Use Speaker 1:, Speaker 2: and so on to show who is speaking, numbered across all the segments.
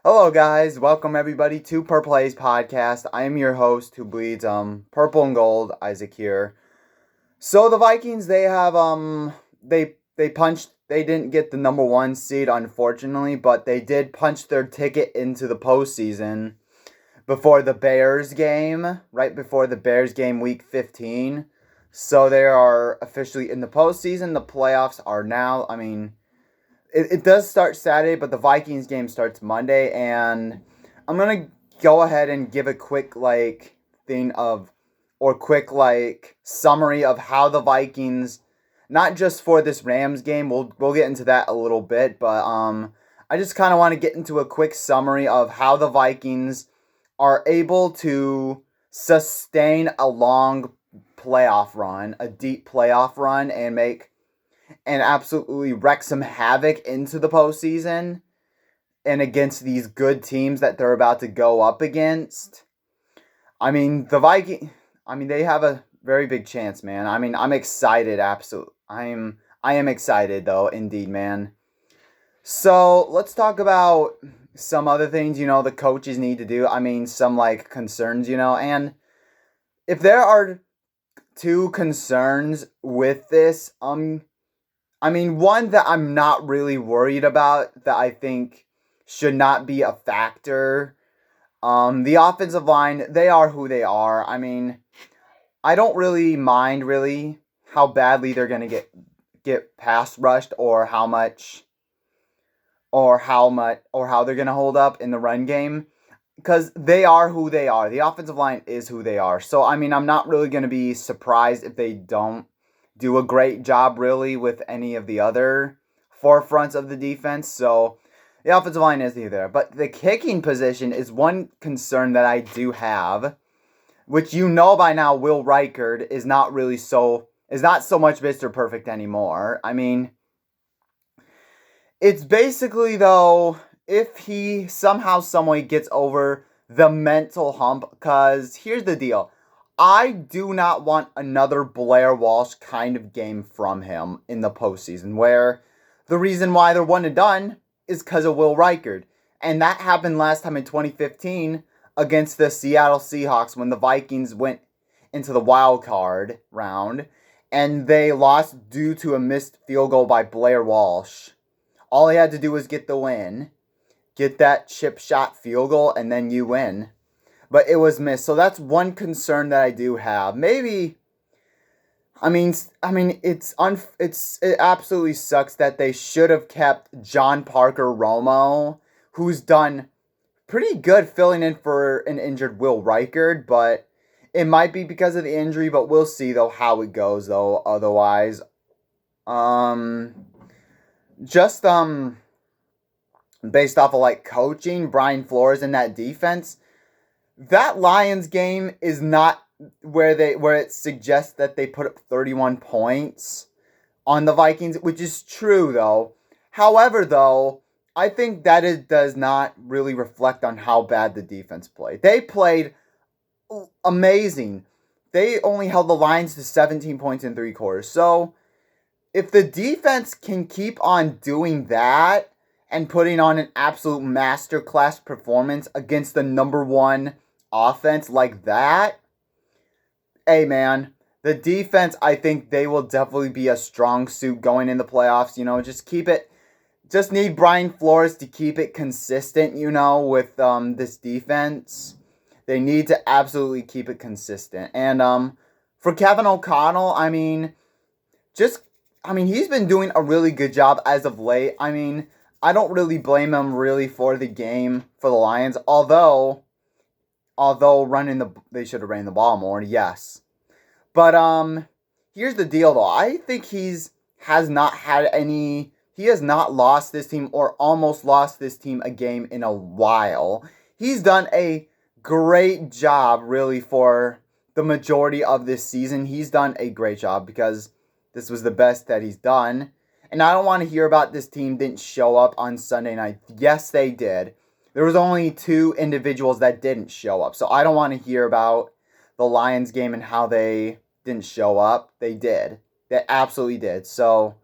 Speaker 1: Hello, guys. Welcome everybody to Purple Plays Podcast. I am your host who bleeds purple and gold, Isaac here. So the Vikings, they have they punched. They didn't get the number one seed, unfortunately, but they did punch their ticket into the postseason before the Bears game, right before the Bears game, week 15. So they are officially in the postseason. The playoffs are now. It does start Saturday, but the Vikings game starts Monday, and I'm gonna go ahead and give a quick summary of how the Vikings, not just for this Rams game, we'll get into that a little bit, but I just kind of want to get into a quick summary of how the Vikings are able to sustain a long playoff run, a deep playoff run, and absolutely wreck some havoc into the postseason and against these good teams that they're about to go up against. The Vikings, they have a very big chance, man. I'm excited, absolutely. I am excited, though, indeed, man. So, let's talk about some other things, the coaches need to do. Some, concerns, and if there are two concerns with this, one that I'm not really worried about that I think should not be a factor. The offensive line, they are who they are. I don't really mind how badly they're gonna get pass rushed or how they're gonna hold up in the run game. Because they are who they are. The offensive line is who they are. So I'm not really gonna be surprised if they don't do a great job really with any of the other forefronts of the defense. So the offensive line is there. But the kicking position is one concern that I do have, which by now Will Reichard is not so much Mr. Perfect anymore. It's basically though, if he somehow, someway gets over the mental hump, because here's the deal. I do not want another Blair Walsh kind of game from him in the postseason, where the reason why they're one and done is because of Will Reichard. And that happened last time in 2015 against the Seattle Seahawks when the Vikings went into the wild card round and they lost due to a missed field goal by Blair Walsh. All he had to do was get the win, get that chip shot field goal, and then you win. But it was missed. So that's one concern that I do have. Maybe, it absolutely sucks that they should have kept John Parker Romo, who's done pretty good filling in for an injured Will Reichard, but it might be because of the injury, but we'll see though how it goes though. Otherwise, just based off of coaching, Brian Flores in that defense. That Lions game is not where it suggests that they put up 31 points on the Vikings, which is true though. However, though, I think that it does not really reflect on how bad the defense played. They played amazing. They only held the Lions to 17 points in 3 quarters. So, if the defense can keep on doing that and putting on an absolute masterclass performance against the number one offense like that, hey man, the defense, I think they will definitely be a strong suit going in the playoffs. Just need Brian Flores to keep it consistent, with this defense. They need to absolutely keep it consistent. And for Kevin O'Connell, he's been doing a really good job as of late. I don't really blame him really for the game for the Lions, although they should have ran the ball more, yes. But here's the deal though. I think he has not lost this team or almost lost this team a game in a while. He's done a great job really for the majority of this season. He's done a great job because this was the best that he's done. And I don't want to hear about this team didn't show up on Sunday night. Yes, they did. There was only 2 individuals that didn't show up. So I don't want to hear about the Lions game and how they didn't show up. They did. They absolutely did. So,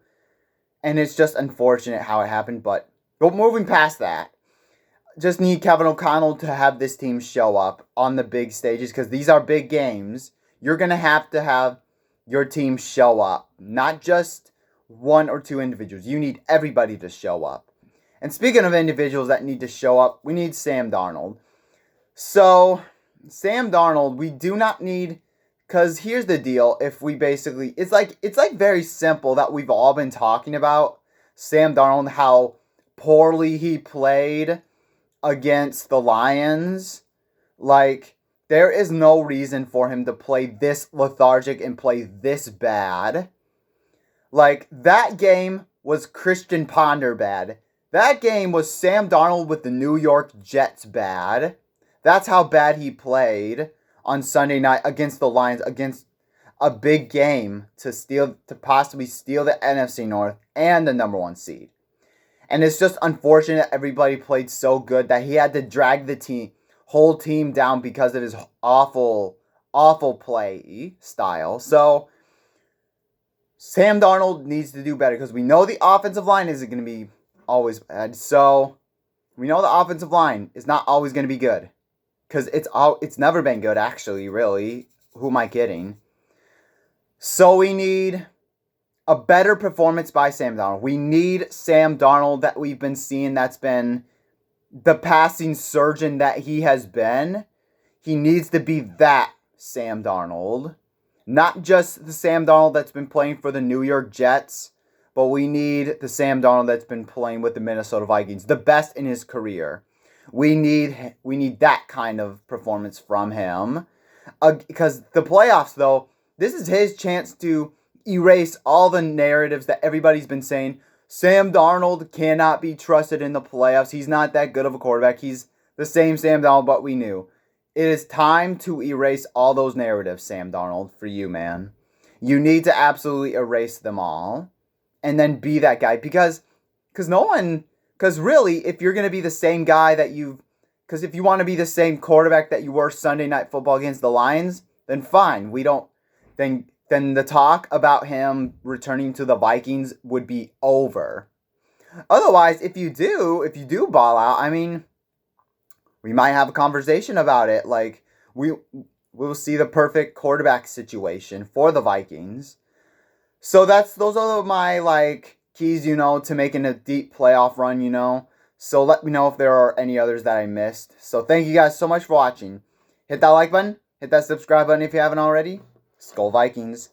Speaker 1: and it's just unfortunate how it happened. But moving past that, just need Kevin O'Connell to have this team show up on the big stages because these are big games. You're going to have your team show up, not just one or two individuals. You need everybody to show up. And speaking of individuals that need to show up, we need Sam Darnold. So, Sam Darnold, we do not need, because here's the deal. If we basically, it's like very simple that we've all been talking about Sam Darnold, how poorly he played against the Lions. Like, there is no reason for him to play this lethargic and play this bad. Like, that game was Christian Ponder bad. That game was Sam Darnold with the New York Jets bad. That's how bad he played on Sunday night against the Lions, against a big game to possibly steal the NFC North and the number 1 seed. And it's just unfortunate everybody played so good that he had to drag the whole team down because of his awful play style. So Sam Darnold needs to do better because we know the offensive line isn't going to be always bad. So we know the offensive line is not always going to be good. Because it's never been good, actually, really. Who am I kidding? So we need a better performance by Sam Darnold. We need Sam Darnold that we've been seeing that's been the passing surgeon that he has been. He needs to be that Sam Darnold. Not just the Sam Darnold that's been playing for the New York Jets, but we need the Sam Darnold that's been playing with the Minnesota Vikings. The best in his career. We need that kind of performance from him. Because the playoffs, though, this is his chance to erase all the narratives that everybody's been saying. Sam Darnold cannot be trusted in the playoffs. He's not that good of a quarterback. He's the same Sam Darnold, but we knew. It is time to erase all those narratives, Sam Darnold, for you, man. You need to absolutely erase them all. And then be that guy. Because really, if you're going to be the same guy because if you want to be the same quarterback that you were Sunday Night Football against the Lions, then fine. Then the talk about him returning to the Vikings would be over. Otherwise, if you do ball out, I mean, we might have a conversation about it. Like, we'll see the perfect quarterback situation for the Vikings. So those are my, keys, to making a deep playoff run, So let me know if there are any others that I missed. So thank you guys so much for watching. Hit that like button. Hit that subscribe button if you haven't already. Skol Vikings.